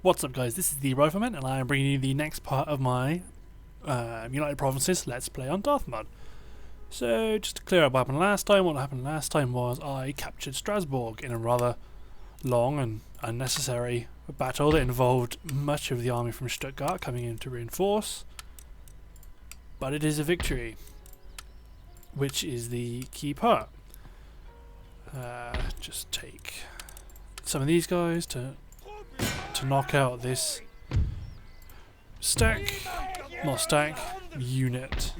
What's up guys, this is the Rifleman and I am bringing you the next part of my United Provinces Let's Play on Darthmod. So just to clear up what happened last time was I captured Strasbourg in a rather long and unnecessary battle that involved much of the army from Stuttgart coming in to reinforce. But it is a victory, which is the key part. Just take some of these guys to knock out this unit.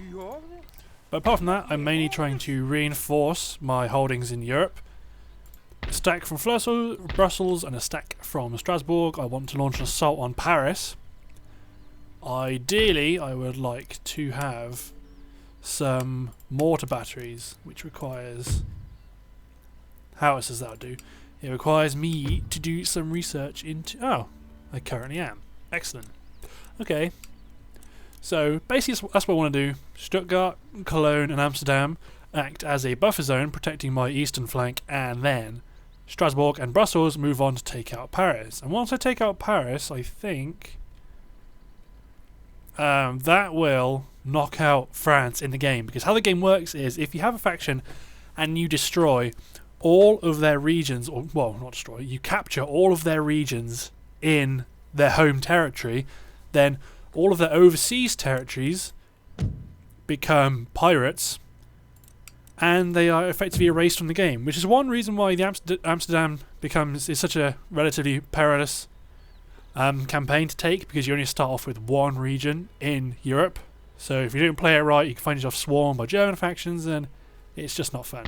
But apart from that, I'm mainly trying to reinforce my holdings in Europe. A stack from Brussels and a stack from Strasbourg. I want to launch an assault on Paris. Ideally, I would like to have some mortar batteries, which requires howitzers. That'll do. It requires me to do some research into... Oh, I currently am. Excellent. Okay. So, basically that's what I want to do. Stuttgart, Cologne and Amsterdam act as a buffer zone, protecting my eastern flank, and then Strasbourg and Brussels move on to take out Paris. And once I take out Paris, I think that will knock out France in the game. Because how the game works is, if you have a faction and you destroy all of their regions, or well, not destroy, you capture all of their regions in their home territory, then all of their overseas territories become pirates and they are effectively erased from the game, which is one reason why the Amsterdam is such a relatively perilous campaign to take, because you only start off with one region in Europe. So if you don't play it right, you can find yourself swarmed by German factions and it's just not fun.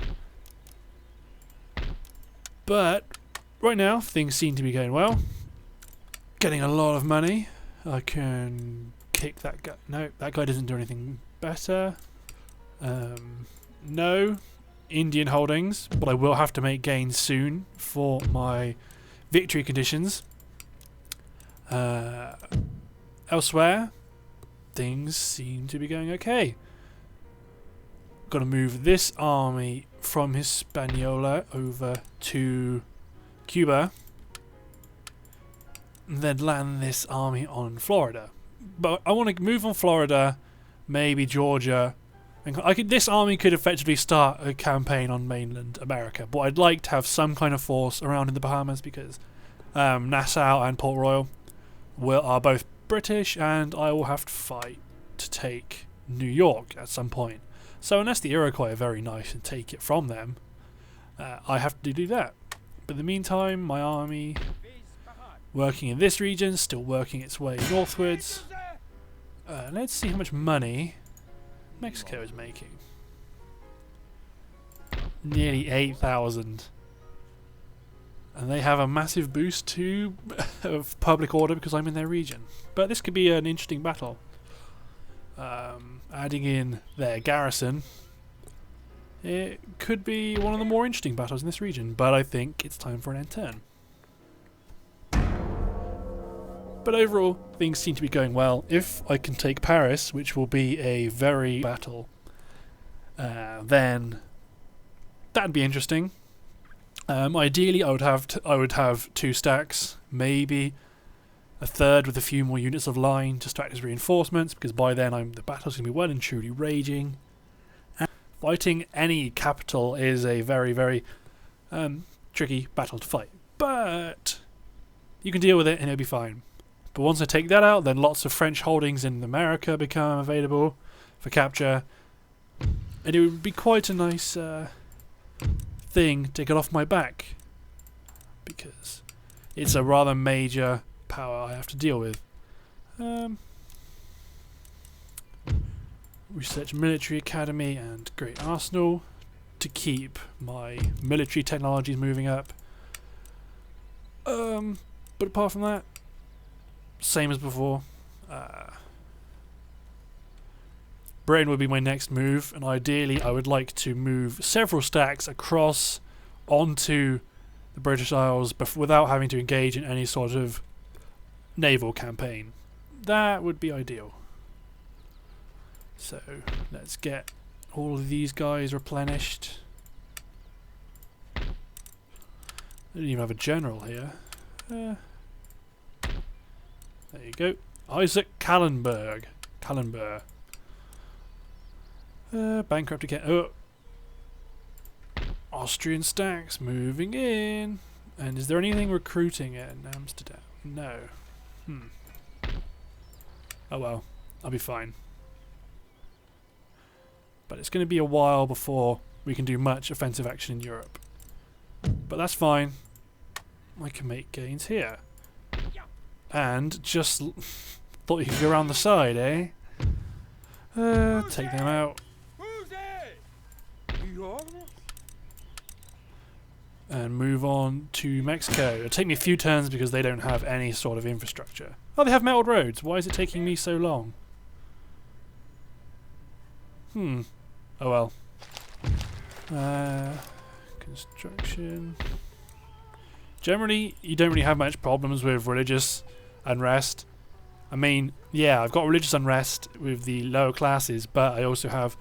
But right now, things seem to be going well. Getting a lot of money. I can kick that guy. No, that guy doesn't do anything better. No Indian holdings, but I will have to make gains soon for my victory conditions. Elsewhere, things seem to be going okay. Got to move this army from Hispaniola over to Cuba, and then land this army on Florida. But I want to move on Florida, maybe Georgia, and this army could effectively start a campaign on mainland America. But I'd like to have some kind of force around in the Bahamas, because Nassau and Port Royal are both British, and I will have to fight to take New York at some point. So unless the Iroquois are very nice and take it from them, I have to do that. But in the meantime, my army working in this region, still working its way northwards. Let's see how much money Mexico is making. Nearly 8,000. And they have a massive boost to of public order because I'm in their region. But this could be an interesting battle. Adding in their garrison, it could be one of the more interesting battles in this region, but I think it's time for an end turn. But overall, things seem to be going well. If I can take Paris, which will be a very battle, then that'd be interesting. Ideally, I would have 2 stacks, maybe a third with a few more units of line to stack as reinforcements, because by then the battle's going to be well and truly raging. And fighting any capital is a very, very tricky battle to fight. But you can deal with it and it'll be fine. But once I take that out, then lots of French holdings in America become available for capture. And it would be quite a nice thing to get off my back, because it's a rather major power I have to deal with. Research military academy and great arsenal to keep my military technologies moving up. But apart from that, same as before. Britain would be my next move, and ideally I would like to move several stacks across onto the British Isles without having to engage in any sort of naval campaign. That would be ideal. So let's get all of these guys replenished. I didn't even have a general here. you go. Isaac Kallenberg. Kallenberg. Bankrupt again. Oh. Austrian stacks moving in. And is there anything recruiting in Amsterdam? No. Oh well. I'll be fine. But it's going to be a while before we can do much offensive action in Europe. But that's fine. I can make gains here. And just thought you could go around the side, eh? Take them out. And move on to Mexico. It'll take me a few turns because they don't have any sort of infrastructure. Oh, they have metalled roads. Why is it taking me so long? Oh well. Construction. Generally, you don't really have much problems with religious unrest. I mean, yeah, I've got religious unrest with the lower classes, but I also have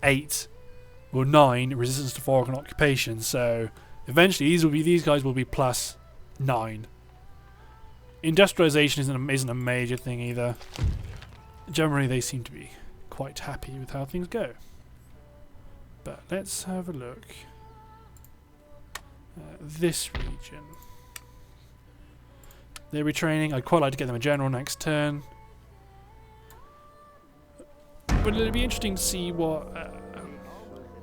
9 resistance to foreign occupation, so eventually these guys will be +9. Industrialization isn't a major thing either. Generally, they seem to be quite happy with how things go. But let's have a look. This region. They're retraining. I'd quite like to get them a general next turn. But it'll be interesting to see what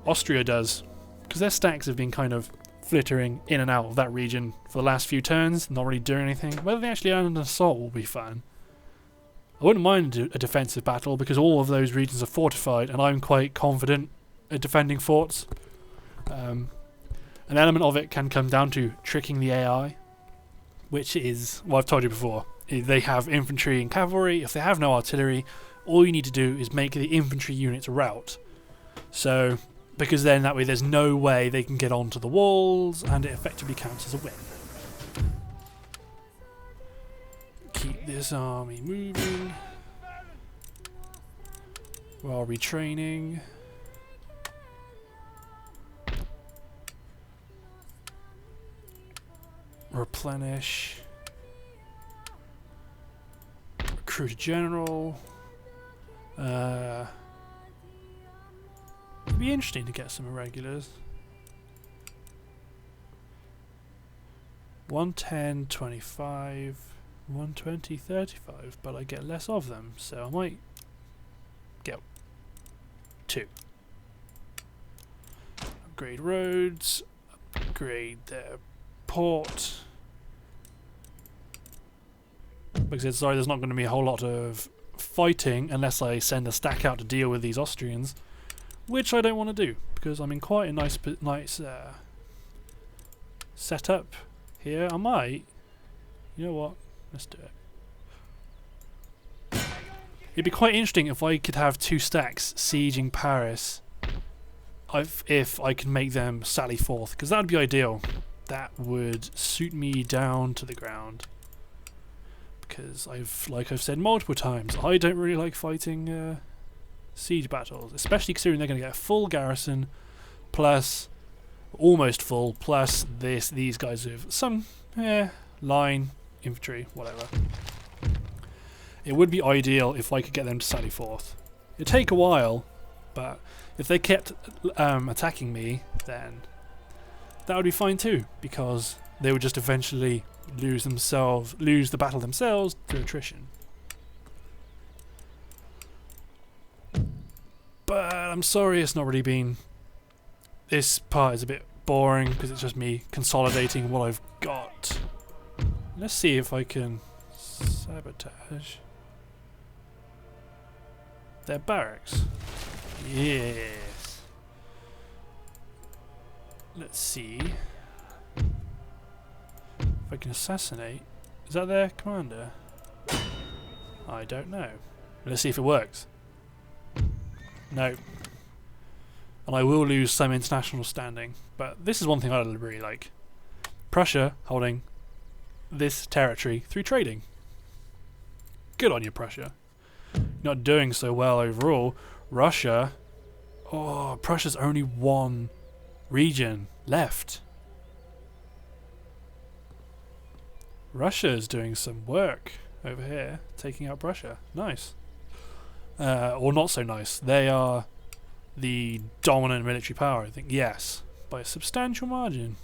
Austria does. Because their stacks have been kind of flittering in and out of that region for the last few turns, not really doing anything. Whether they actually earn an assault will be fun. I wouldn't mind a defensive battle because all of those regions are fortified and I'm quite confident at defending forts. An element of it can come down to tricking the AI, which is what I've told you before. They have infantry and cavalry. If they have no artillery, all you need to do is make the infantry units rout. So, because then that way there's no way they can get onto the walls and it effectively counts as a win. Keep this army moving while retraining. Replenish. Recruit a general. It'd be interesting to get some irregulars. 110, 25, 120, 35, but I get less of them, so I might get 2. Upgrade roads, upgrade their port. Because sorry, there's not going to be a whole lot of fighting unless I send a stack out to deal with these Austrians, which I don't want to do because I'm in quite a nice setup here. I might, you know what? Let's do it. It'd be quite interesting if I could have 2 stacks sieging Paris. If I can make them sally forth, because that would be ideal. That would suit me down to the ground. Because like I've said multiple times, I don't really like fighting siege battles, especially considering they're going to get a full garrison, plus almost full, plus these guys with some line infantry, whatever. It would be ideal if I could get them to sally forth. It'd take a while, but if they kept attacking me, then that would be fine too, because they would just eventually lose the battle themselves through attrition. But I'm sorry it's not really been... This part is a bit boring because it's just me consolidating what I've got. Let's see if I can sabotage their barracks. Yes. Let's see if I can assassinate. Is that their commander? I don't know. Let's see if it works. No. And I will lose some international standing, but this is one thing I really like. Prussia holding this territory through trading. Good on you, Prussia. Not doing so well overall. Russia. Oh, Prussia's only 1 region left. Russia's doing some work. over here, taking out Prussia. Nice. Or not so nice. They are the dominant military power, I think. Yes, by a substantial margin.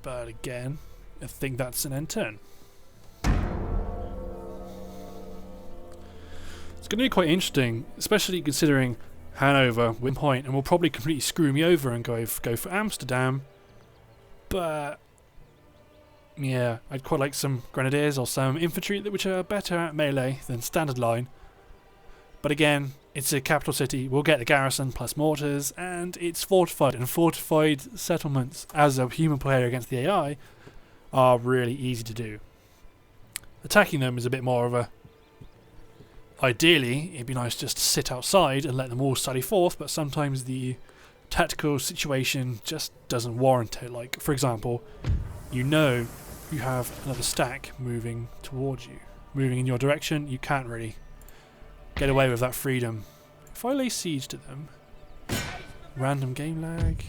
But again, I think that's an end turn. It's going to be quite interesting, especially considering Hanover win point and will probably completely screw me over and go for Amsterdam. But yeah, I'd quite like some grenadiers or some infantry which are better at melee than standard line. But again, it's a capital city. We'll get the garrison plus mortars, and it's fortified. And fortified settlements, as a human player against the AI, are really easy to do. Attacking them is a bit more of a... Ideally, it'd be nice just to sit outside and let them all sally forth, but sometimes the tactical situation just doesn't warrant it. Like, for example, you know you have another stack moving towards you, moving in your direction. You can't really get away with that freedom. If I lay siege to them, random game lag.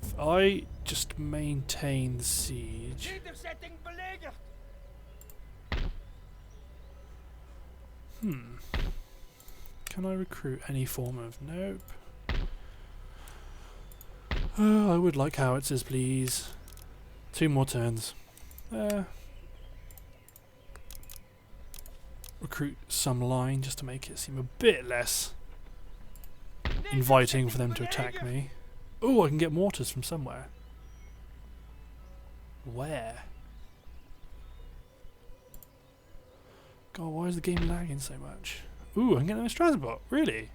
If I just maintain the siege. Can I recruit any form of... Nope. I would like howitzers, please. 2 more turns. Recruit some line just to make it seem a bit less inviting for them to attack me. Oh, I can get mortars from somewhere. Where? God, why is the game lagging so much? Ooh, I can get them in Strasbourg. Really?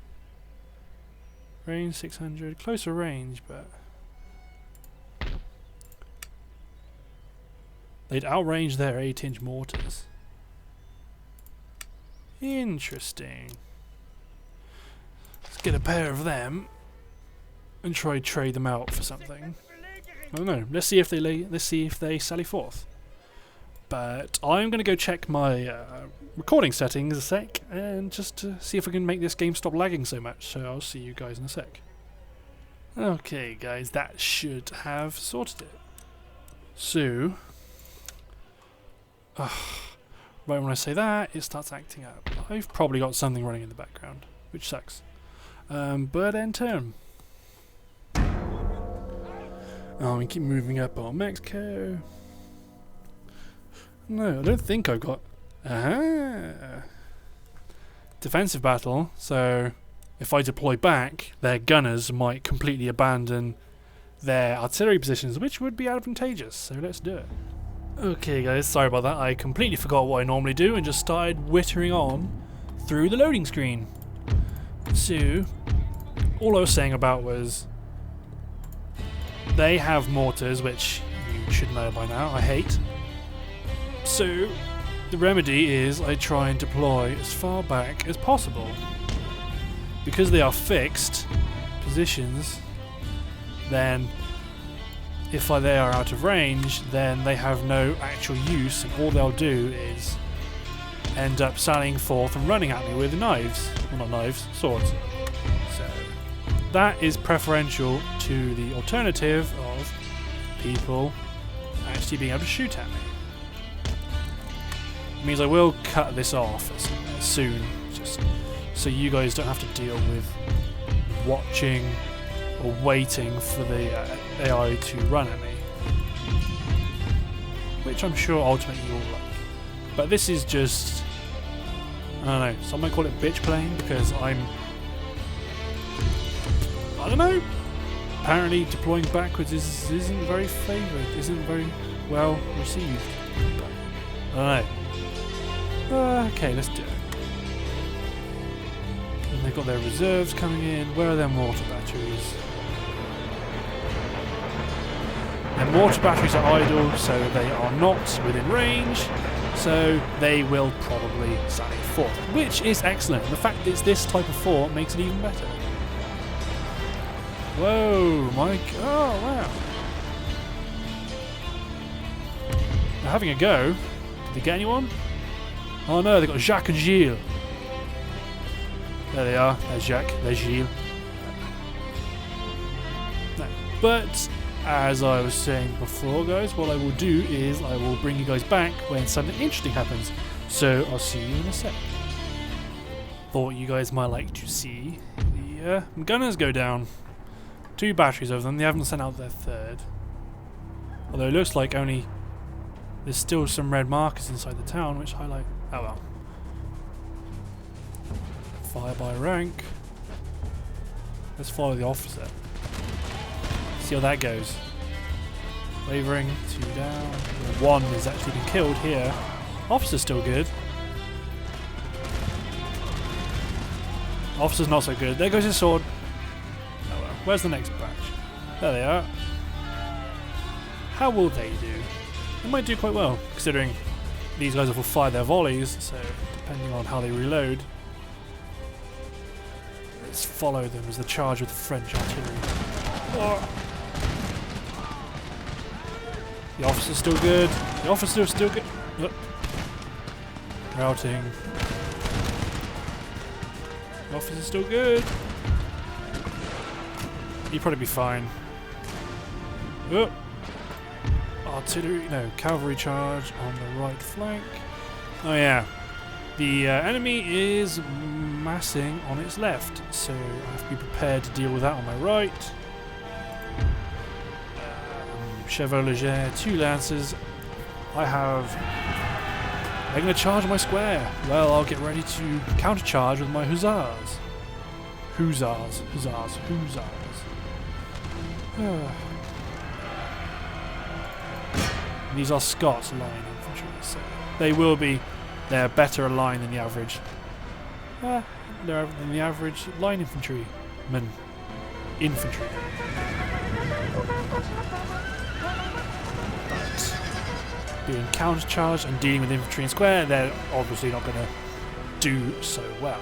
Range 600. Closer range, but... They'd outrange their 8-inch mortars. Interesting. Let's get a pair of them and try trade them out for something. I don't know. Let's see if they sally forth. But I'm going to go check my recording settings a sec, and just to see if I can make this game stop lagging so much. So I'll see you guys in a sec. Okay, guys, that should have sorted it. So, right when I say that, it starts acting up. I've probably got something running in the background, which sucks. But end turn. We keep moving up on Mexico. No, I don't think I've got... Defensive battle, so if I deploy back, their gunners might completely abandon their artillery positions, which would be advantageous, so let's do it. Okay guys, sorry about that, I completely forgot what I normally do and just started wittering on through the loading screen. So, all I was saying about was they have mortars, which you should know by now, I hate. So, the remedy is I try and deploy as far back as possible. Because they are fixed positions, then if they are out of range, then they have no actual use, and all they'll do is end up sallying forth and running at me with knives. Well, not knives, swords. So, that is preferential to the alternative of people actually being able to shoot at me. It means I will cut this off soon, just so you guys don't have to deal with watching or waiting for the AI to run at me, which I'm sure ultimately you will like. But this is just, I don't know, some might call it bitch playing, because I don't know, apparently deploying backwards isn't very favoured, isn't very well received. But, I don't know. Okay, let's do it. And they've got their reserves coming in. Where are their mortar batteries? Their mortar batteries are idle, so they are not within range, so they will probably sally forth, which is excellent. The fact that it's this type of fort makes it even better. Whoa, Mike. Oh, wow. They're having a go. Did they get anyone? Oh no, they've got Jacques and Gilles. There they are. There's Jacques. There's Gilles. No. But as I was saying before, guys, what I will do is I will bring you guys back when something interesting happens. So I'll see you in a sec. Thought you guys might like to see the gunners go down. 2 batteries of them. They haven't sent out their third. Although it looks like only there's still some red markers inside the town which highlight. Oh well. Fire by rank. Let's follow the officer. See how that goes. Wavering, 2 down. 1 has actually been killed here. Officer's still good. Officer's not so good. There goes his sword. Oh well. Where's the next batch? There they are. How will they do? They might do quite well, considering these guys will fire their volleys, so depending on how they reload. Let's follow them as the charge with the French artillery. Oh. The officer's still good. The officer's still good. Oh. Routing. The officer's still good. He'd probably be fine. Oh. Artillery, no, cavalry charge on the right flank. Oh yeah, the enemy is massing on its left, so I have to be prepared to deal with that on my right. Chevalier, 2 lancers. I'm going to charge on my square. Well, I'll get ready to counter-charge with my hussars. Hussars. These are Scots line infantry, so they're better aligned than the average. They're than the average line infantry. Infantry. But being counter-charged and dealing with infantry and square, they're obviously not going to do so well.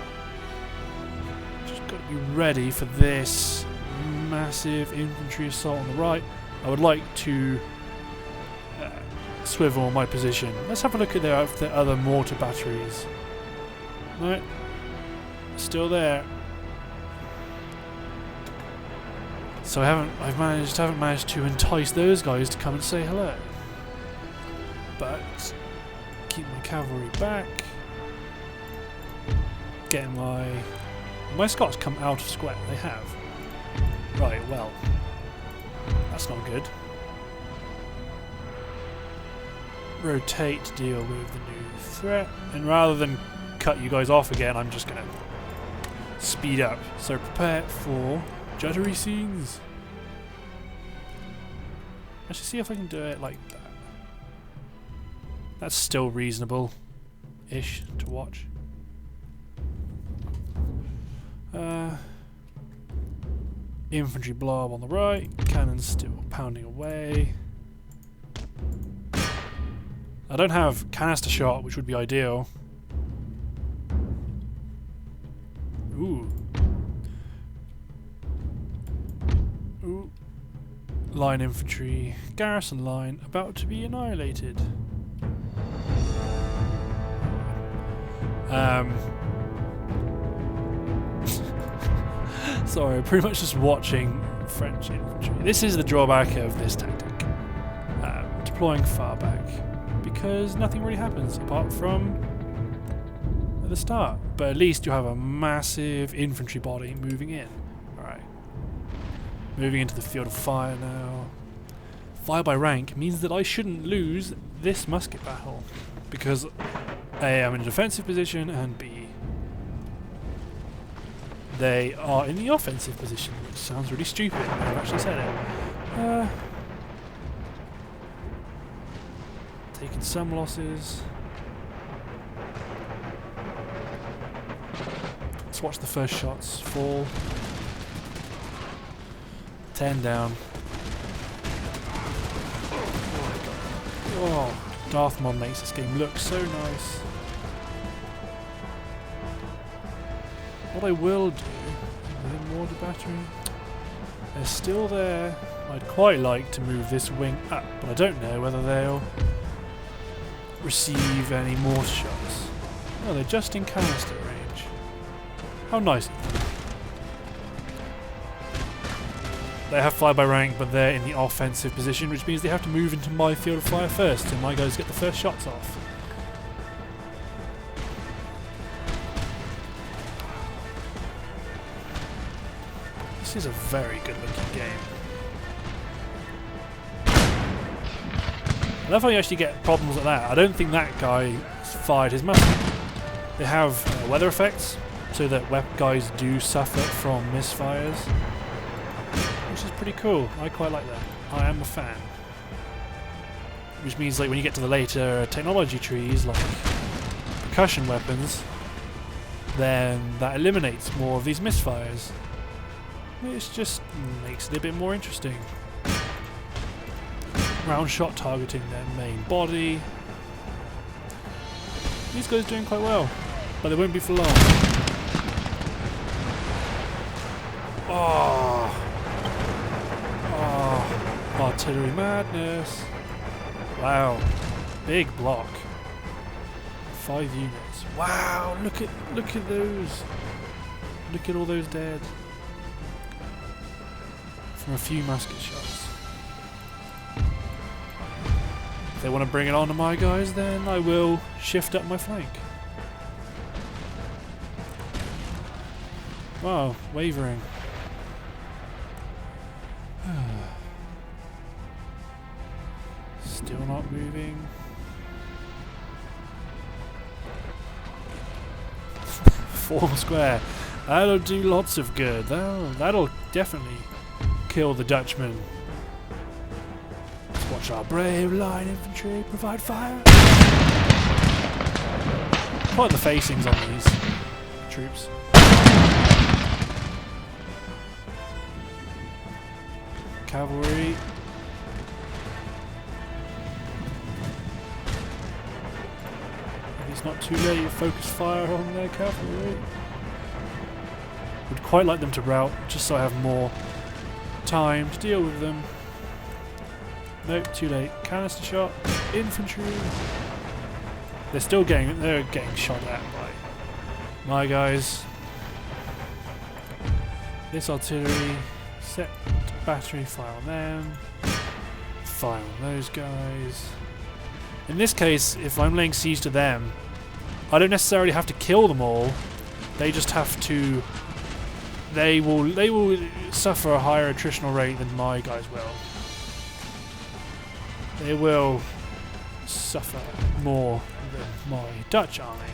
Just got to be ready for this massive infantry assault on the right. I would like to swivel my position. Let's have a look at their other mortar batteries. No, still there. So I haven't managed to entice those guys to come and say hello. But keep my cavalry back. Getting my Scots come out of square. They have. Right. Well, that's not good. Rotate to deal with the new threat, and rather than cut you guys off again, I'm just gonna speed up. So prepare for judgery scenes. Let's just see if I can do it like that. That's still reasonable-ish to watch. Infantry blob on the right, cannons still pounding away. I don't have canister shot, which would be ideal. Ooh. Ooh. Line infantry, garrison line, about to be annihilated. Sorry, pretty much just watching French infantry. This is the drawback of this tactic. Deploying far back. Because nothing really happens apart from at the start. But at least you have a massive infantry body moving in. Alright. Moving into the field of fire now. Fire by rank means that I shouldn't lose this musket battle. Because A, I'm in a defensive position, and B, they are in the offensive position, which sounds really stupid. I've actually said it. Taking some losses. Let's watch the first shots fall. 10 down. Oh, Darthmod makes this game look so nice. What I will do, with the mortar battery, they're still there. I'd quite like to move this wing up, but I don't know whether they'll receive any mortar shots. Oh, they're just in canister range. How nice of them. They have fire by rank, but they're in the offensive position, which means they have to move into my field of fire first, and my guys get the first shots off. This is a very good looking game. I love how you actually get problems like that. I don't think that guy fired his musket. They have weather effects, so that guys do suffer from misfires, which is pretty cool. I quite like that. I am a fan. Which means like when you get to the later technology trees, like percussion weapons, then that eliminates more of these misfires. Which just makes it a bit more interesting. Round shot targeting their main body. These guys are doing quite well, but they won't be for long. Oh, artillery madness! Wow, big block. 5 units. Wow, look at those. Look at all those dead from a few musket shots. If they want to bring it on to my guys, then I will shift up my flank. Wow, wavering. Still not moving. Form square. That'll do lots of good. That'll definitely kill the Dutchman. Let's watch our brave line infantry provide fire. Quite the facings on these troops. Cavalry. Maybe it's not too late to focus fire on their cavalry. Would quite like them to rout, just so I have more time to deal with them. Nope, too late. Canister shot. Infantry. They're getting shot at by my guys. This artillery. Set battery, fire on them. Fire on those guys. In this case, if I'm laying siege to them, I don't necessarily have to kill them all. They just have to. They will suffer a higher attritional rate than my guys will. They will suffer more than my Dutch army.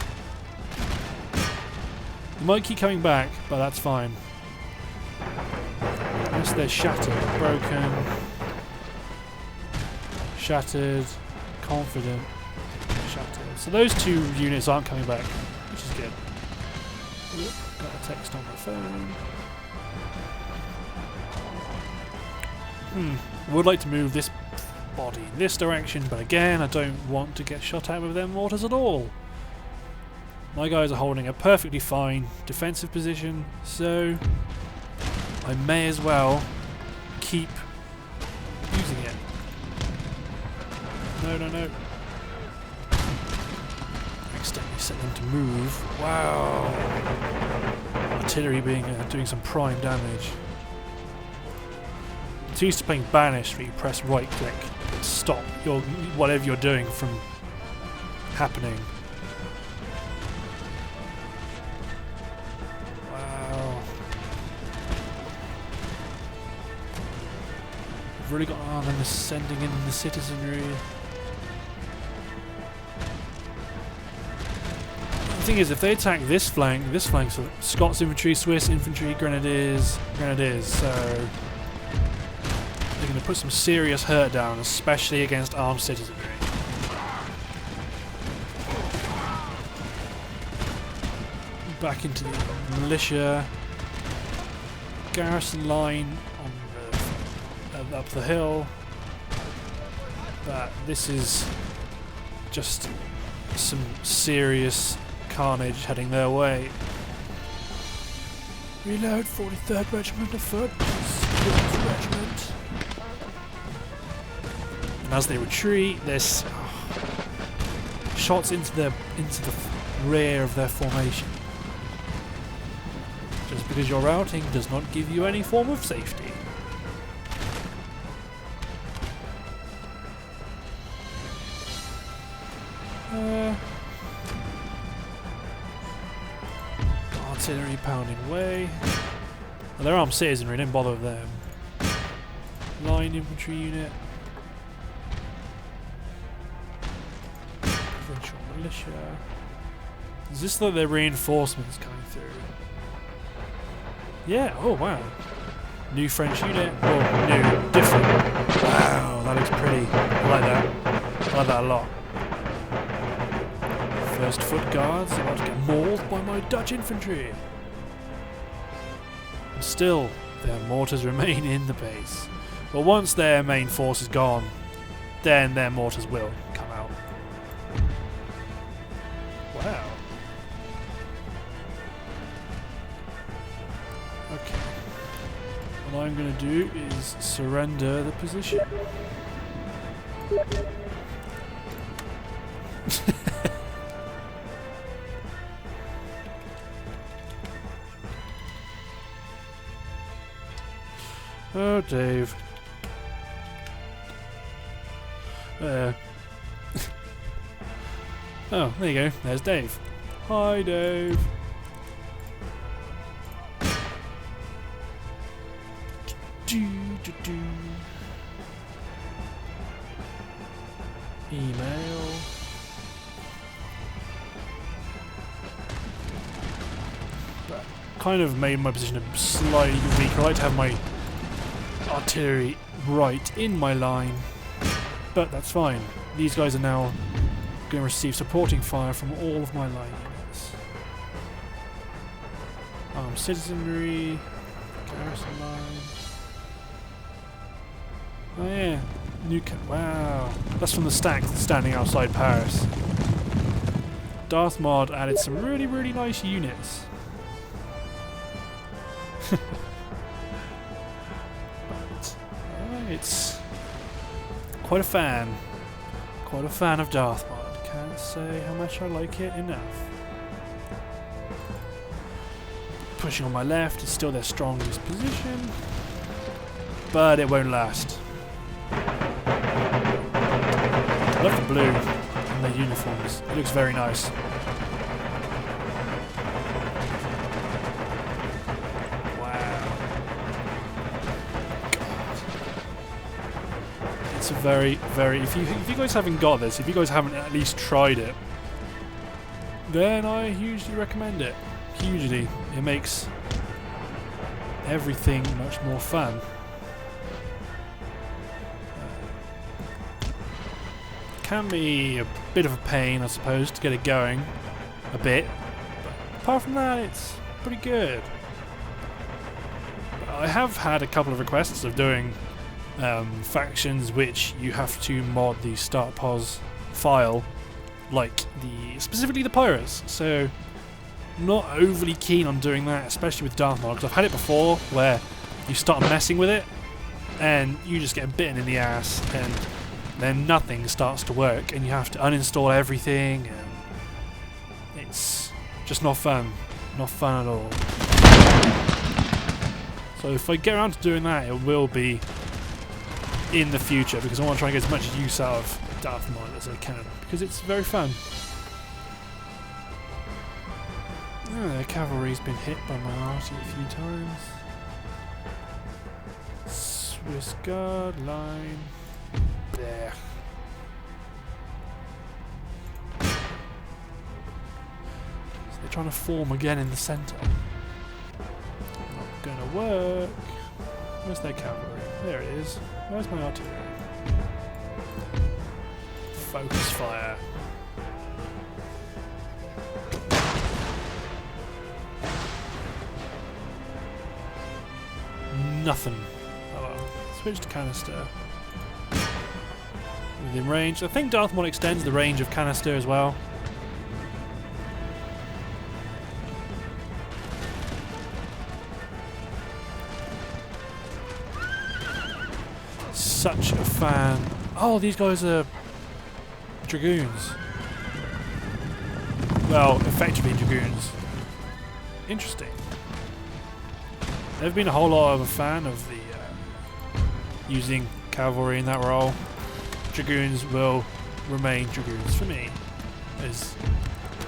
They might keep coming back, but that's fine. Unless they're shattered, broken, shattered, confident, shattered. So those 2 units aren't coming back, which is good. Got a text on my phone. I would like to move this body in this direction, but again, I don't want to get shot at with them mortars at all. My guys are holding a perfectly fine defensive position, so I may as well keep using it. No. Accidentally set them to move. Wow. Artillery doing some prime damage. It's used to playing Banished, where you press right click and stop whatever you're doing from happening. Wow. I've really got them sending in the citizenry. The thing is, if they attack this flank's Scots infantry, Swiss infantry, grenadiers, so they're going to put some serious hurt down, especially against armed citizenry. Back into the militia. Garrison line on up the hill. But this is just some serious carnage heading their way. Reload, 43rd Regiment of Foot. Regiment. And as they retreat, there's shots into the rear of their formation. Just because you're routing does not give you any form of safety. Artillery pounding away. Well, they're armed citizenry, don't bother with them. Line infantry unit. Provincial militia. Is this like their reinforcements coming through? Yeah, oh wow. New French unit. Oh, new, different. Wow, that looks pretty. I like that. I like that a lot. First foot guards about to get mauled by my Dutch infantry. And still, their mortars remain in the base. But once their main force is gone, then their mortars will come out. Wow. Okay. What I'm going to do is surrender the position. Oh, Dave. Oh, there you go. There's Dave. Hi, Dave. Email. That kind of made my position slightly weaker. I like to have my artillery right in my line, but that's fine. These guys are now going to receive supporting fire from all of my line units. Armed citizenry, garrison line. Oh yeah, wow, that's from the stacks standing outside Paris. Darthmod added some really, really nice units. It's quite a fan of Darthmod. Can't say how much I like it enough. Pushing on my left is still their strongest position, but it won't last. I love the blue in their uniforms. It looks very nice. It's a very, if you guys haven't got this, if you guys haven't at least tried it, then I hugely recommend it. Hugely. It makes everything much more fun. Can be a bit of a pain, I suppose, to get it going a bit. But apart from that, it's pretty good. I have had a couple of requests of doing factions which you have to mod the start pos file, like specifically the pirates. So not overly keen on doing that, especially with Darthmod, because I've had it before where you start messing with it and you just get bitten in the ass and then nothing starts to work and you have to uninstall everything and it's just not fun. Not fun at all. So if I get around to doing that, it will be in the future, because I want to try and get as much use out of Darthmod as I can, because it's very fun. Oh, the cavalry's been hit by my arty a few times. Swiss Guard line. There. So they're trying to form again in the centre. Not gonna work. Where's their cavalry? There it is. Where's my artillery? Focus fire. Nothing. Oh well. Switch to canister. Within range. I think Darthmod extends the range of canister as well. Such a fan. Oh, these guys are dragoons. Well, effectively dragoons. Interesting. Never been a whole lot of a fan of the using cavalry in that role. Dragoons will remain dragoons for me. As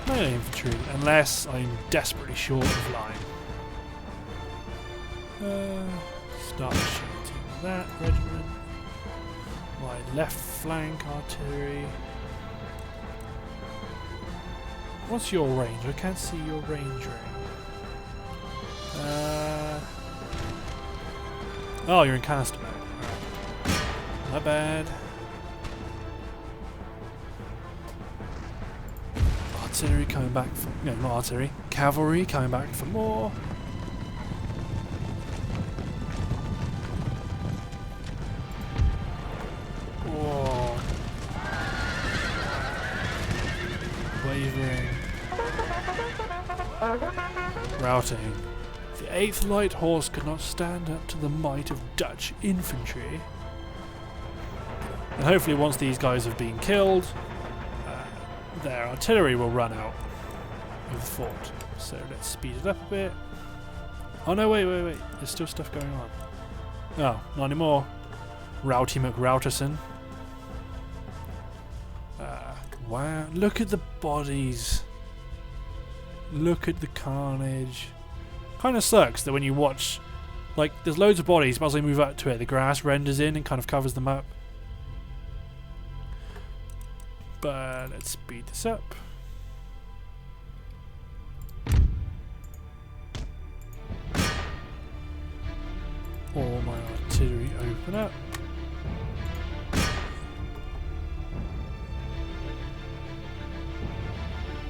melee infantry, unless I'm desperately short of line. Start shooting that regiment. My left flank artillery. What's your range? I can't see your range. Oh, you're in canister mode. Right. Not bad. Artillery coming back for... No, not artillery. Cavalry coming back for more. Whoa. Wavering. Routing. The 8th Light Horse could not stand up to the might of Dutch infantry. And hopefully once these guys have been killed, their artillery will run out of the fort. So let's speed it up a bit. Oh no, wait. There's still stuff going on. Oh, not anymore. Routy McRouterson. Wow, look at the bodies. Look at the carnage. Kind of sucks that when you watch, like, there's loads of bodies, but as I move up to it, the grass renders in and kind of covers them up. But let's speed this up. All my artillery open up.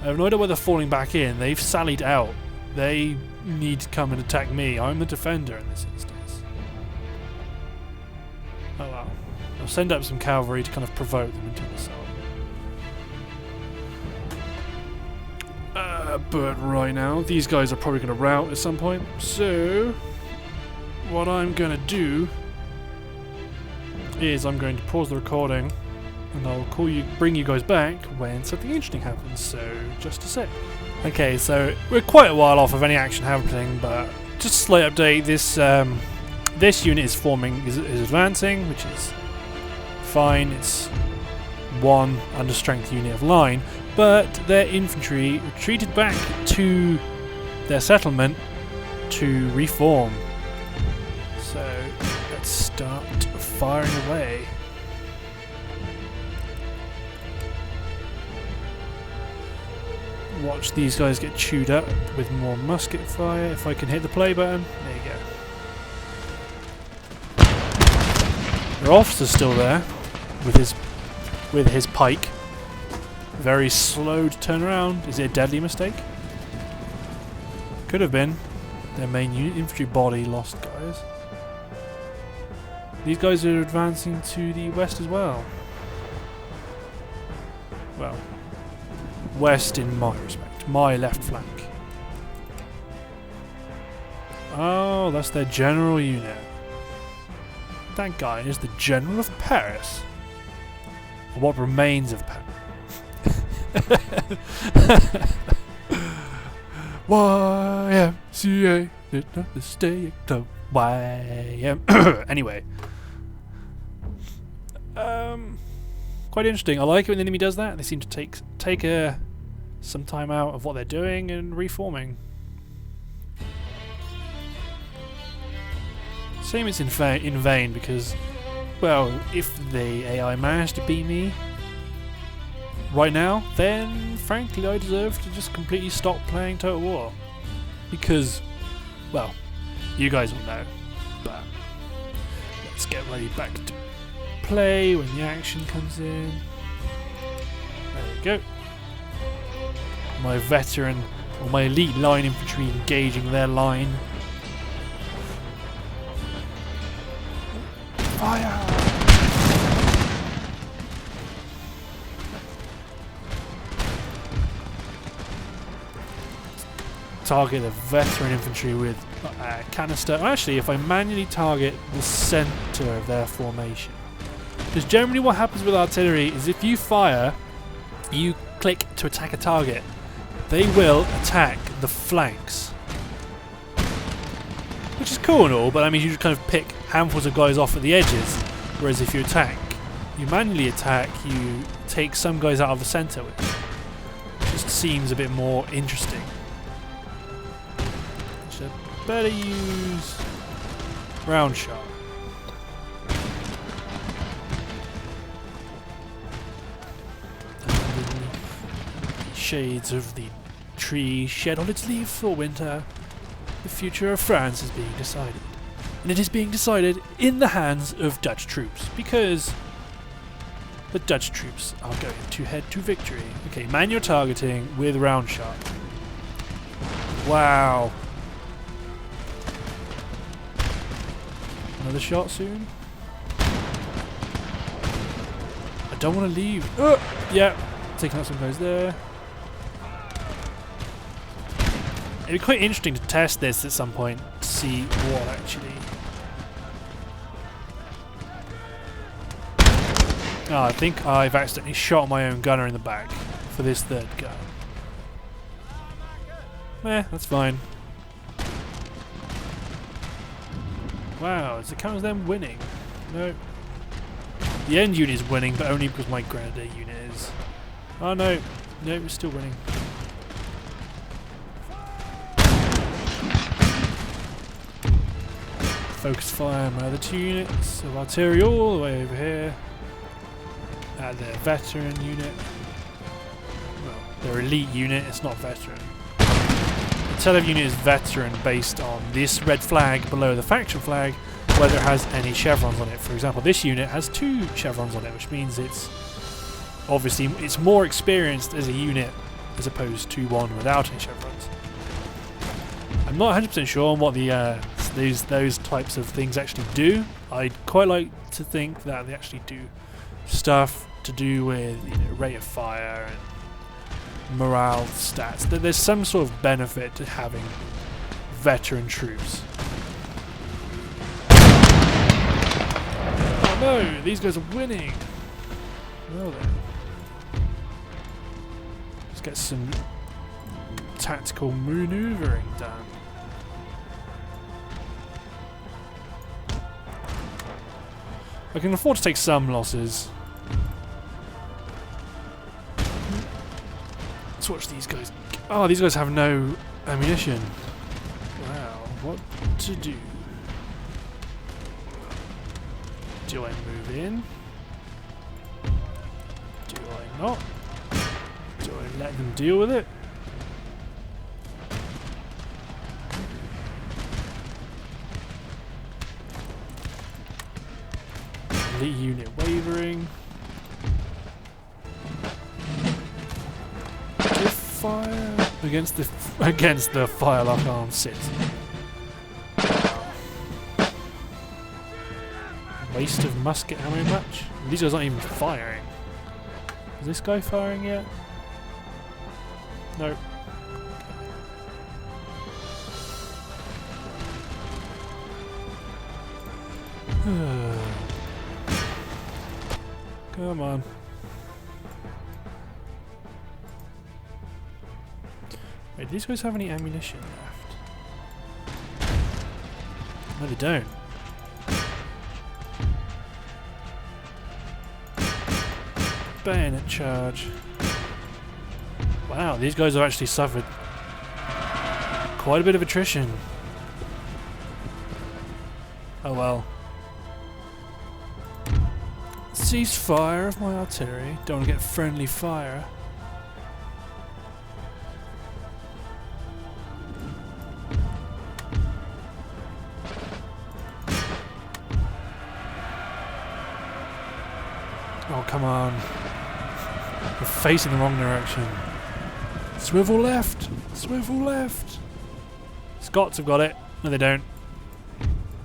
I have no idea why they're falling back in. They've sallied out. They need to come and attack me. I'm the defender in this instance. Oh well. I'll send up some cavalry to kind of provoke them into the assault. But right now, these guys are probably going to rout at some point. So, what I'm going to do is I'm going to pause the recording and I'll bring you guys back when something interesting happens. So, just a sec. Okay, so we're quite a while off of any action happening, but just a slight update. This unit is advancing, which is fine. It's one understrength unit of line, but their infantry retreated back to their settlement to reform. So let's start firing away. Watch these guys get chewed up with more musket fire. If I can hit the play button, there you go. Their officer's still there with his pike. Very slow to turn around. Is it a deadly mistake? Could have been. Their main unit infantry body lost, guys. These guys are advancing to the west as well. Well, west in my respect. My left flank. Oh, that's their general unit. That guy is the General of Paris. Or what remains of Paris. YMCA did not mistake the YM. Anyway. Quite interesting. I like it when the enemy does that. They seem to take some time out of what they're doing and reforming. Shame it's in vain because, well, if the AI managed to beat me right now, then frankly I deserve to just completely stop playing Total War. Because, well, you guys will know. But let's get ready back to play when the action comes in. There we go. My veteran, or my elite line infantry engaging their line. Fire! Target the veteran infantry with canister. Actually, if I manually target the center of their formation. Because generally what happens with artillery is if you fire, you click to attack a target. They will attack the flanks. Which is cool and all, but that means you just kind of pick handfuls of guys off at the edges. Whereas if you attack, you manually attack, you take some guys out of the center, which is just seems a bit more interesting. Should better use round shot. Shades of the tree shed on its leaves for winter. The future of France is being decided. And it is being decided in the hands of Dutch troops, because the Dutch troops are going to head to victory. Okay, manual targeting with round shot. Wow. Another shot soon? I don't want to leave. Yeah, taking out some guys there. It'd be quite interesting to test this at some point to see what actually. Oh, I think I've accidentally shot my own gunner in the back for this third gun. That's fine. Wow, does it count as them winning? No. The end unit is winning, but only because my grenadier unit is. Oh no. No, we're still winning. Focus fire on my other two units of artillery all the way over here. At their veteran unit. Well, their elite unit, it's not veteran. The Telev unit is veteran based on this red flag below the faction flag, whether it has any chevrons on it. For example, this unit has 2 chevrons on it, which means it's obviously it's more experienced as a unit as opposed to one without any chevrons. I'm not 100% sure on what the those types of things actually do. I'd quite like to think that they actually do stuff to do with rate of fire and morale stats. That there's some sort of benefit to having veteran troops. Oh no, these guys are winning. Well then, let's get some tactical maneuvering done. I can afford to take some losses. Let's watch these guys. Oh, these guys have no ammunition. Wow, what to do? Do I move in? Do I not? Do I let them deal with it? Elite unit wavering. Give fire against the firelock arm sits. Waste of musket ammo much? These guys aren't even firing. Is this guy firing yet? No. Come on. Wait, do these guys have any ammunition left? No, they don't. Bayonet charge. Wow, these guys have actually suffered quite a bit of attrition. Oh well. Cease fire of my artillery. Don't want to get friendly fire. Oh, come on. We're facing the wrong direction. Swivel left! Swivel left! Scots have got it. No, they don't.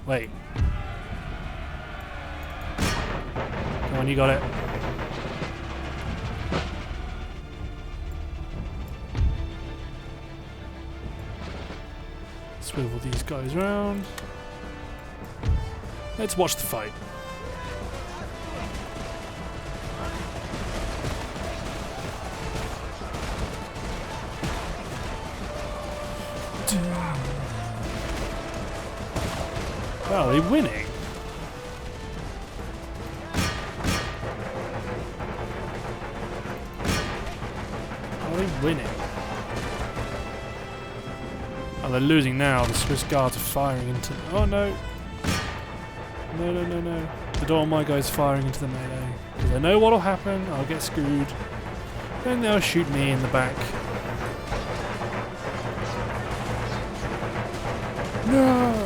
Wait. Come on, you got it. Swivel these guys round. Let's watch the fight. Wow, they're winning. Oh, they winning? Oh, they're losing now. The Swiss guards are firing into... Oh, no. No, no, no, no. The Darthmod guy's firing into the melee. Because I know what'll happen. I'll get screwed. Then they'll shoot me in the back. No!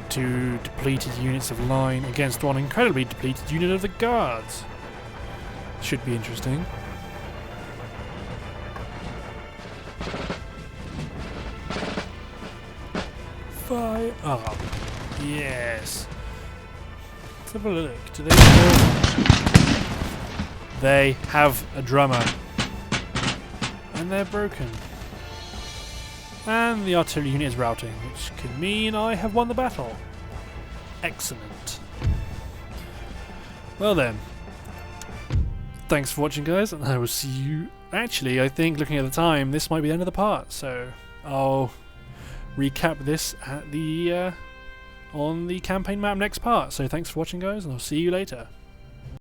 Two depleted units of line against one incredibly depleted unit of the guards. Should be interesting. Fire up. Yes. Let's have a look. Do they still... They have a drummer. And they're broken. And the artillery unit is routing, which could mean I have won the battle. Excellent. Well then. Thanks for watching, guys, and I will see you... Actually, I think, looking at the time, this might be the end of the part, so I'll recap this at the on the campaign map next part. So thanks for watching, guys, and I'll see you later.